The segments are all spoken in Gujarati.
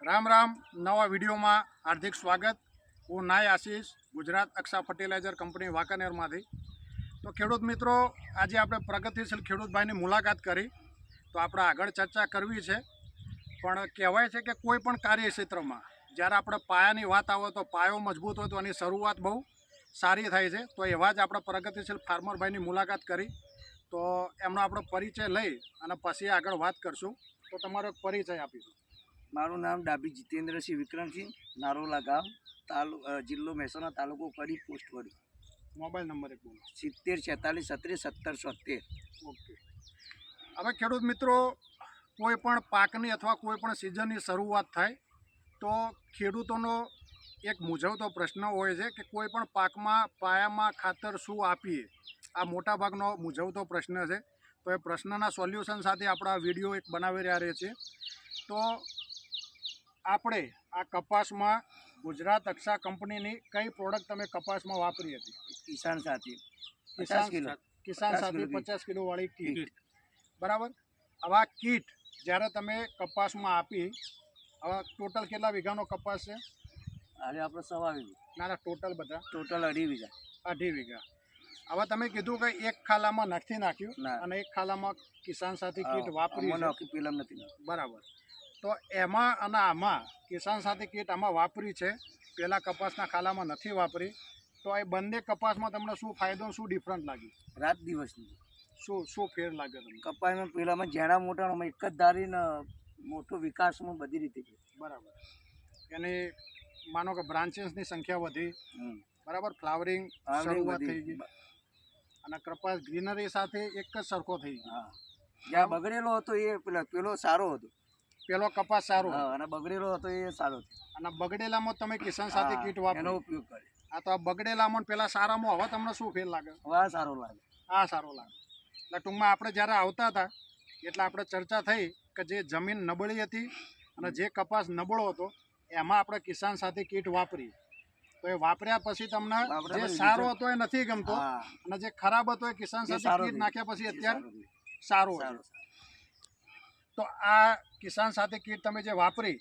રામ રામ. નવા વિડીયોમાં હાર્દિક સ્વાગત. હું નાય આશીષ, ગુજરાત અક્ષા ફર્ટિલાઇઝર કંપની વાંકાનેરમાંથી. તો ખેડૂત મિત્રો, આજે આપણે પ્રગતિશીલ ખેડૂતભાઈની મુલાકાત કરી. તો આપણે આગળ ચર્ચા કરવી છે, પણ કહેવાય છે કે કોઈ પણ કાર્યક્ષેત્રમાં જ્યારે આપણે પાયાની વાત આવે તો પાયો મજબૂત હોય તો એની શરૂઆત બહુ સારી થાય છે. તો એવા જ આપણે પ્રગતિશીલ ફાર્મરભાઈની મુલાકાત કરી. તો એમનો આપણો પરિચય લઈ અને પછી આગળ વાત કરશું. તો તમારો પરિચય આપીશું. મારું નામ ડાભી જીતેન્દ્રસિંહ વિક્રમસિંહ, નારોલા ગામ, જિલ્લો મહેસાણા, તાલુકો કડી, પોસ્ટ વડી. મોબાઈલ નંબર એક બોલો. 70 46 37 17 73. ઓકે. હવે ખેડૂત મિત્રો, કોઈ પણ પાકની અથવા કોઈ પણ સિઝનની શરૂઆત થાય તો ખેડૂતોનો એક મૂંઝવતો પ્રશ્ન હોય છે કે કોઈ પણ પાકમાં પાયામાં ખાતર શું આપીએ. આ મોટાભાગનો મૂંઝવતો પ્રશ્ન છે. તો એ પ્રશ્નના સોલ્યુશન સાથે આપણા વિડીયો એક બનાવી રહ્યા છીએ. તો આપણે આ કપાસમાં ગુજરાત અક્ષા કંપનીની કઈ પ્રોડક્ટ તમે કપાસમાં વાપરી હતી? કિસાન સાથી કિસાન સાથી 50 કિલો વાળી કીટ. બરાબર. હવે આ કીટ જ્યારે તમે કપાસમાં આપી, હવે ટોટલ કેટલા વીઘાનો કપાસ છે? આજે આપણે 1.5 વીઘા. ના, ટોટલ બધા ટોટલ 2.5 વીઘા. 2.5 વીઘા. હવે તમે કીધું કે એક ખાલામાં નથી નાખ્યું અને એક ખાલામાં કિસાન સાથી કીટ વાપરી છે. બરાબર. તો એમાં અને આમાં કિસાન સાથી કીટ આમાં વાપરી છે, પેલા કપાસના ખાલામાં નથી વાપરી. તો એ બંને કપાસમાં તમને શું ફાયદો, શું ડિફરન્સ લાગ્યું? રાત દિવસની શું ફેર લાગે તમને? કપાસમાં પેલામાં ઝેડા મોટામાં એક જ ધારીને મોટો વિકાસમાં બધી રીતે છે. બરાબર. એની માનો કે બ્રાન્ચીસની સંખ્યા વધી. બરાબર. ફ્લાવરિંગ શરૂઆત થઈ ગઈ અને કપાસ ગ્રીનરી સાથે એક જ સરખો થઈ ગયો. જ્યાં બગડેલો હતો એ પેલો સારો હતો. પેલો કપાસ સારો અને બગડેલો હતો એ સારો હતો. અને બગડેલામાં તમે કિસાન સાથી કીટ વાપરી, એનો ઉપયોગ કરે. આ તો આ બગડેલામાં પેલા સારામાં હવે તમને શું ફેર લાગે? હવે આ સારો લાગે. આ સારો લાગે. એટલે ટૂંકમાં આપણે જ્યારે આવતા હતા એટલે આપણે ચર્ચા થઈ કે જે જમીન નબળી હતી અને જે કપાસ નબળો હતો એમાં આપણે કિસાન સાથી કીટ વાપરી. તો એ વાપર્યા પછી તમને જે સારો હતો એ નથી ગમતો અને જે ખરાબ હતો એ કિસાન સાથી કીટ નાખ્યા પછી અત્યારે સારો છે. તો આ કિસાન સાથી કીટ તમે જે વાપરી,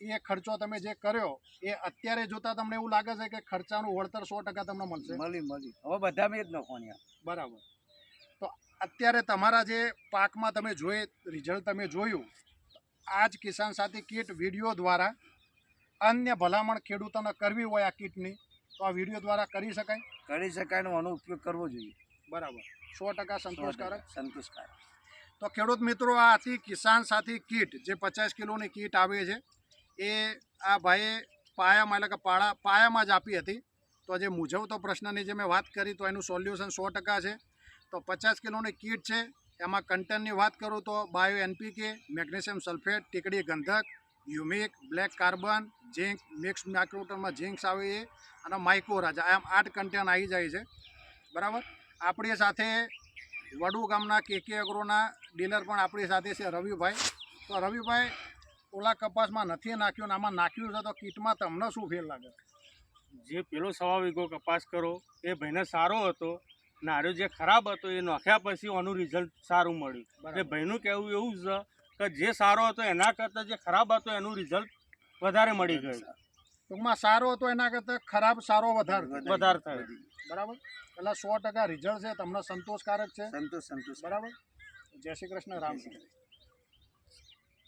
એ ખર્ચો તમે જે કર્યો એ અત્યારે જોતા તમને એવું લાગે છે કે ખર્ચાનું વળતર 100% તમને મળશે? મળી. હવે બધામાં જ નખવાની. બરાબર. તો અત્યારે તમારા જે પાકમાં તમે રિઝલ્ટ તમે જોયું, આ જ કિસાન સાથી કીટ વિડીયો દ્વારા અન્ય ભલામણ ખેડૂતોને કરવી હોય આ કીટની તો આ વિડીયો દ્વારા કરી શકાય? કરી શકાય ને આનો ઉપયોગ કરવો જોઈએ. બરાબર. 100% સંતોષકારક. તો ખેડૂત મિત્રો, આ હતી કિસાન સાથી કીટ, જે 50 કિલોની કીટ આવે છે. એ આ ભાઈએ પાયામાં એટલે કે પાયામાં જ આપી હતી. તો જે મૂંઝવતો પ્રશ્નની જે મેં વાત કરી તો એનું સોલ્યુશન 100% છે. તો 50 કિલોની કીટ છે. એમાં કન્ટેન્ટની વાત કરું તો બાયો એનપીકે, મેગ્નેશિયમ સલ્ફેટ, ટીકડી ગંધક, humic, black carbon, zinc, mix માઇક્રોટનમાં ઝીંક્સ આવે એ, અને માઇક્રોરાજા. એમ 8 કન્ટેન્ટ આવી જાય છે. બરાબર. આપણી સાથે વડુ ગામના કેકે એગ્રોના ડીલર પણ આપણી સાથે છે, રવિભાઈ. તો રવિભાઈ, ઓલા કપાસમાં નથી નાખ્યું ને આમાં નાખ્યું છે, તો કીટમાં તમને શું ફેર લાગે? જે પેલો 1.5 વીઘો કપાસ કરો એ ભાઈને સારો હતો, નારો જે ખરાબ હતો એ નાખ્યા પછી આનું રિઝલ્ટ સારું મળ્યું. એટલે ભાઈનું કહેવું એવું છે કે જે સારો હતો એના કરતાં જે ખરાબ હતો એનું રિઝલ્ટ વધારે મળી ગયું. ટૂંકમાં સારો હતો એના કરતાં ખરાબ સારો વધારે થાય. બરાબર. એટલે 100% રિઝલ્ટ છે, તમને સંતોષકારક છે? સંતોષ. બરાબર. જય શ્રી કૃષ્ણ. રામ.